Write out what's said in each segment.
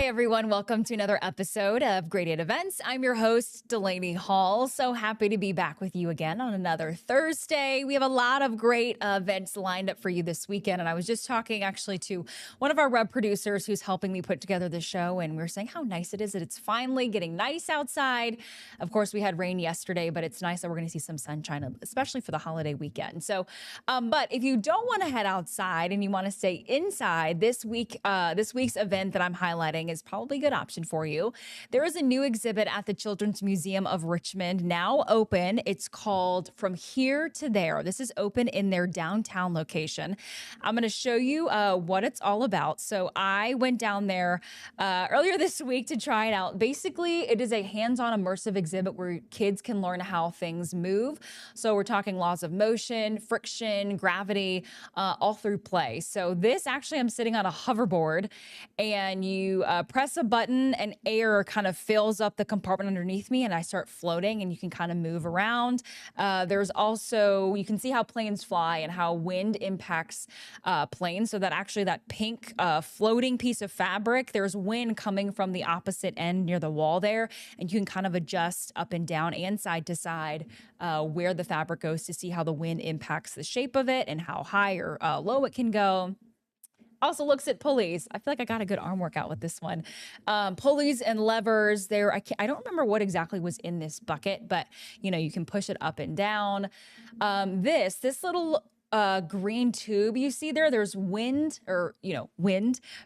Hi, everyone. Welcome to another episode of Grade 8 Events. I'm your host, Delaney Hall. So happy to be back with you again on another Thursday. We have a lot of great events lined up for you this weekend. And I was just talking actually to one of our web producers who's helping me put together the show. And we were saying how nice it is that it's finally getting nice outside. Of course, we had rain yesterday, but it's nice that we're going to see some sunshine, especially for the holiday weekend. So, but if you don't want to head outside and you want to stay inside this week's event that I'm highlighting is probably a good option for you. There is a new exhibit at the Children's Museum of Richmond now open. It's called From Here to There. This is open in their downtown location. I'm going to show you what it's all about. So I went down there earlier this week to try it out. Basically, it is a hands-on immersive exhibit where kids can learn how things move. So we're talking laws of motion, friction, gravity, all through play. So this actually, I'm sitting on a hoverboard and you press a button and air kind of fills up the compartment underneath me and I start floating and you can kind of move around. There's also, you can see how planes fly and how wind impacts planes. So that actually that pink floating piece of fabric, there's wind coming from the opposite end near the wall there. And you can kind of adjust up and down and side to side where the fabric goes to see how the wind impacts the shape of it and how high or low it can go. Also looks at pulleys. I feel like I got a good arm workout with this one. Pulleys and levers there. I don't remember what exactly was in this bucket, but you can push it up and down. This little green tube you see there's wind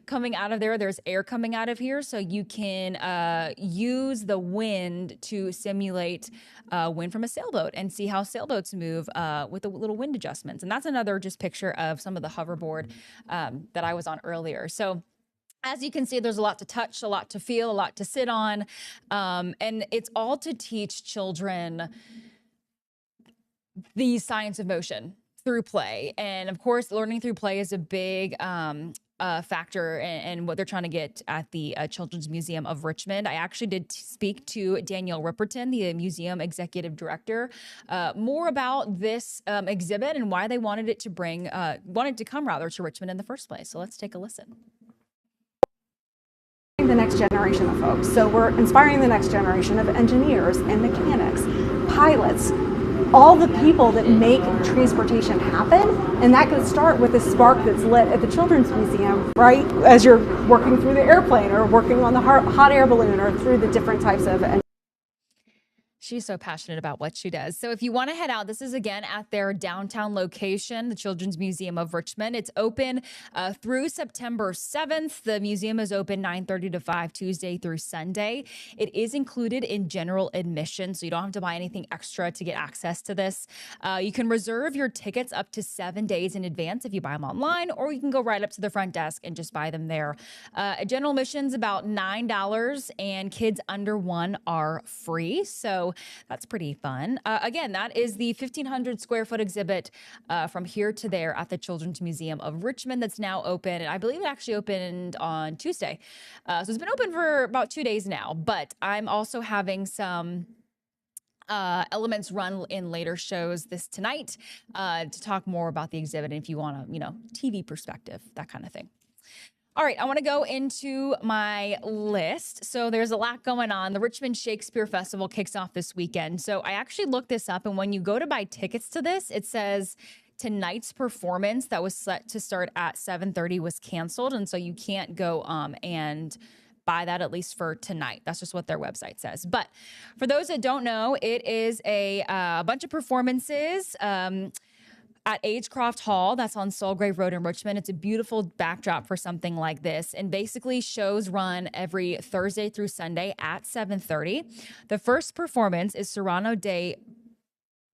coming out of there. There's air coming out of here. So you can use the wind to simulate wind from a sailboat and see how sailboats move with the little wind adjustments. And that's another just picture of some of the hoverboard that I was on earlier. So as you can see, there's a lot to touch, a lot to feel, a lot to sit on. And it's all to teach children the science of motion through play. And of course, learning through play is a big factor in what they're trying to get at the Children's Museum of Richmond. I actually did speak to Danielle Ripperton, the museum executive director, more about this exhibit and why they wanted it to come to Richmond in the first place. So let's take a listen. The next generation of folks. So we're inspiring the next generation of engineers and mechanics, pilots, all the people that make transportation happen. And that could start with a spark that's lit at the Children's Museum, right? As you're working through the airplane or working on the hot air balloon or through the different types of. She's so passionate about what she does. So if you want to head out, this is again at their downtown location, the Children's Museum of Richmond. It's open through September 7th. The museum is open 9:30 to 5 Tuesday through Sunday. It is included in general admission, so you don't have to buy anything extra to get access to this. You can reserve your tickets up to 7 days in advance if you buy them online, or you can go right up to the front desk and just buy them there. General admission's about $9, and kids under 1 are free. So that's pretty fun. Again, that is the 1,500 square foot exhibit From Here to There at the Children's Museum of Richmond that's now open. And I believe it actually opened on Tuesday. So it's been open for about 2 days now. But I'm also having some elements run in later shows this tonight to talk more about the exhibit. And if you want a, TV perspective, that kind of thing. All right, I want to go into my list. So there's a lot going on. The Richmond Shakespeare Festival kicks off this weekend. So I actually looked this up, and when you go to buy tickets to this, it says tonight's performance that was set to start at 7:30 was canceled, and so you can't go and buy that, at least for tonight. That's just what their website says. But for those that don't know, it is a bunch of performances at Agecroft Hall. That's on Solgrave Road in Richmond. It's a beautiful backdrop for something like this. And basically shows run every Thursday through Sunday at 7:30. The first performance is Cyrano de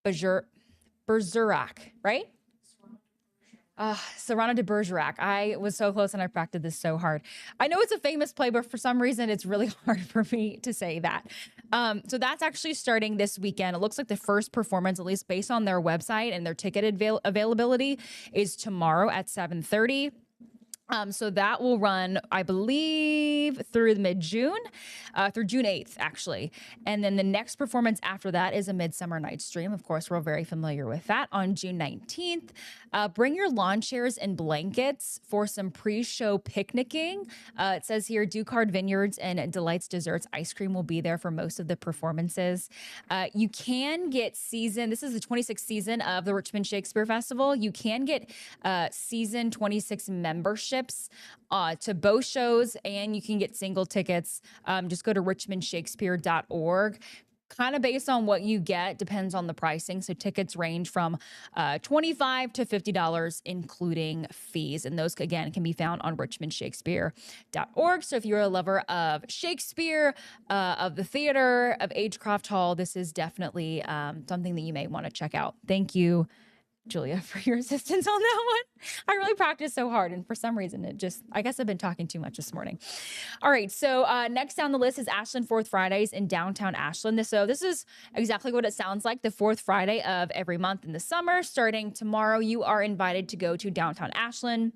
Bergerac, right? Cyrano de Bergerac. I was so close and I practiced this so hard. I know it's a famous play, but for some reason it's really hard for me to say that. So that's actually starting this weekend. It looks like the first performance, at least based on their website and their ticket availability, is tomorrow at 7:30. So that will run, I believe, through mid-June, through June 8th, actually. And then the next performance after that is A Midsummer Night's Dream. Of course, we're very familiar with that on June 19th. Bring your lawn chairs and blankets for some pre-show picnicking. It says here, Ducard Vineyards and Delights Desserts Ice Cream will be there for most of the performances. You can get this is the 26th season of the Richmond Shakespeare Festival. You can get season 26 memberships to both shows, and you can get single tickets. Just go to richmondshakespeare.org. Kind of based on what you get, depends on the pricing. So tickets range from $25 to $50, including fees. And those, again, can be found on richmondshakespeare.org. So if you're a lover of Shakespeare, of the theater, of Agecroft Hall, this is definitely something that you may want to check out. Thank you, Julia, for your assistance on that one. I really practiced so hard, and for some reason, I guess I've been talking too much this morning. All right, so next down the list is Ashland Fourth Fridays in downtown Ashland. This is exactly what it sounds like, the fourth Friday of every month in the summer. Starting tomorrow, you are invited to go to downtown Ashland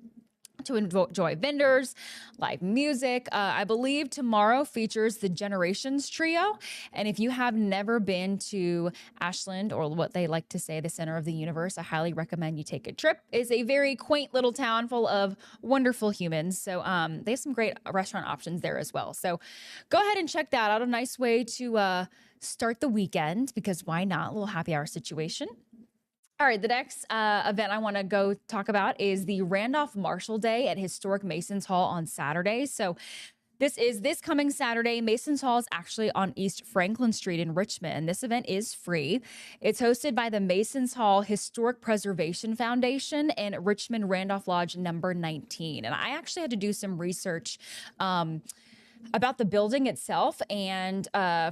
to enjoy vendors, live music. I believe tomorrow features the Generations Trio. And if you have never been to Ashland, or what they like to say, the center of the universe, I highly recommend you take a trip. It's a very quaint little town full of wonderful humans. So they have some great restaurant options there as well. So go ahead and check that out. A nice way to start the weekend, because why not? A little happy hour situation. All right, the next event I want to go talk about is the Randolph Marshall Day at Historic Masons Hall on Saturday. So this coming Saturday. Masons Hall is actually on East Franklin Street in Richmond. This event is free. It's hosted by the Masons Hall Historic Preservation Foundation and Richmond Randolph Lodge number 19. And I actually had to do some research about the building itself and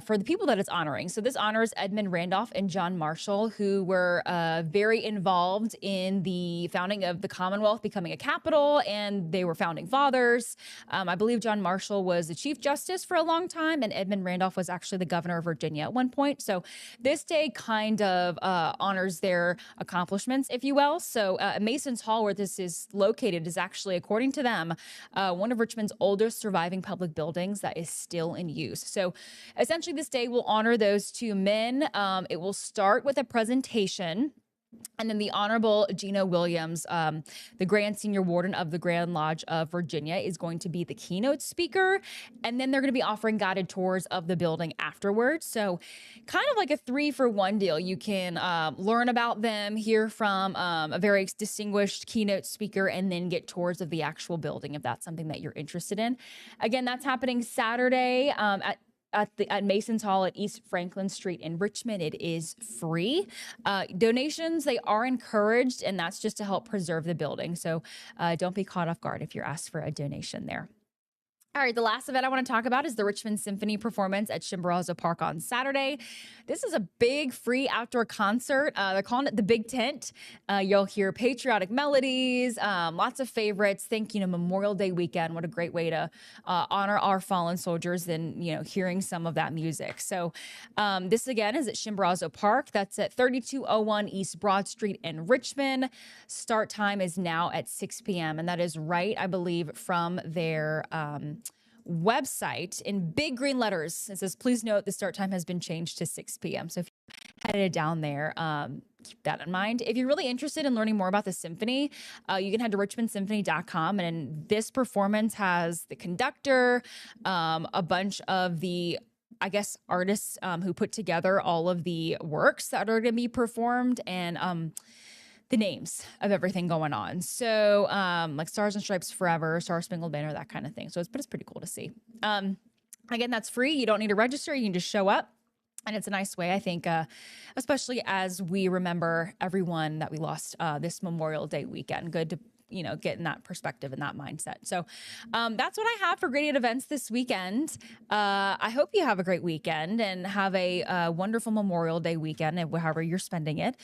for the people that it's honoring. So this honors Edmund Randolph and John Marshall, who were very involved in the founding of the Commonwealth becoming a capital, and they were founding fathers. I believe John Marshall was the Chief Justice for a long time, and Edmund Randolph was actually the governor of Virginia at one point. So this day kind of honors their accomplishments, if you will. So Masons Hall, where this is located, is actually, according to them, one of Richmond's oldest surviving public buildings that is still in use. So essentially this day will honor those two men. It will start with a presentation, and then the Honorable Gino Williams, the Grand Senior Warden of the Grand Lodge of Virginia, is going to be the keynote speaker. And then they're going to be offering guided tours of the building afterwards. So kind of like a 3-for-1 deal. You can learn about them, hear from a very distinguished keynote speaker, and then get tours of the actual building if that's something that you're interested in. Again, that's happening Saturday at Masons Hall at East Franklin Street in Richmond. It is free. Donations, they are encouraged, and that's just to help preserve the building. So don't be caught off guard if you're asked for a donation there. All right, the last event I want to talk about is the Richmond Symphony performance at Chimborazo Park on Saturday. This is a big free outdoor concert. They're calling it the Big Tent. You'll hear patriotic melodies, lots of favorites. Think, Memorial Day weekend. What a great way to honor our fallen soldiers than, hearing some of that music. So this, again, is at Chimborazo Park. That's at 3201 East Broad Street in Richmond. Start time is now at 6 p.m. And that is right, I believe, from their website in big green letters. It says, please note the start time has been changed to 6 p.m. So if you're headed down there, keep that in mind. If you're really interested in learning more about the symphony, you can head to richmondsymphony.com. And this performance has the conductor, a bunch of the artists who put together all of the works that are going to be performed, and the names of everything going on. So like Stars and Stripes Forever, Star Spangled Banner, that kind of thing. So it's pretty cool to see. Again, that's free. You don't need to register. You can just show up. And it's a nice way, I think, especially as we remember everyone that we lost this Memorial Day weekend. Good to get in that perspective and that mindset. So that's what I have for Gradient Events this weekend. I hope you have a great weekend and have a wonderful Memorial Day weekend, however you're spending it.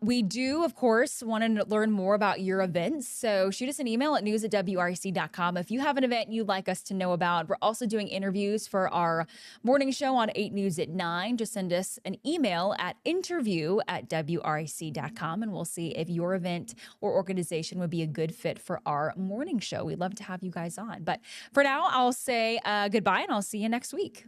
We do, of course, want to learn more about your events. So shoot us an email at news@wrc.com. If you have an event you'd like us to know about. We're also doing interviews for our morning show on 8 News at 9. Just send us an email at interview@wrc.com, and we'll see if your event or organization would be a good fit for our morning show. We'd love to have you guys on. But for now, I'll say goodbye, and I'll see you next week.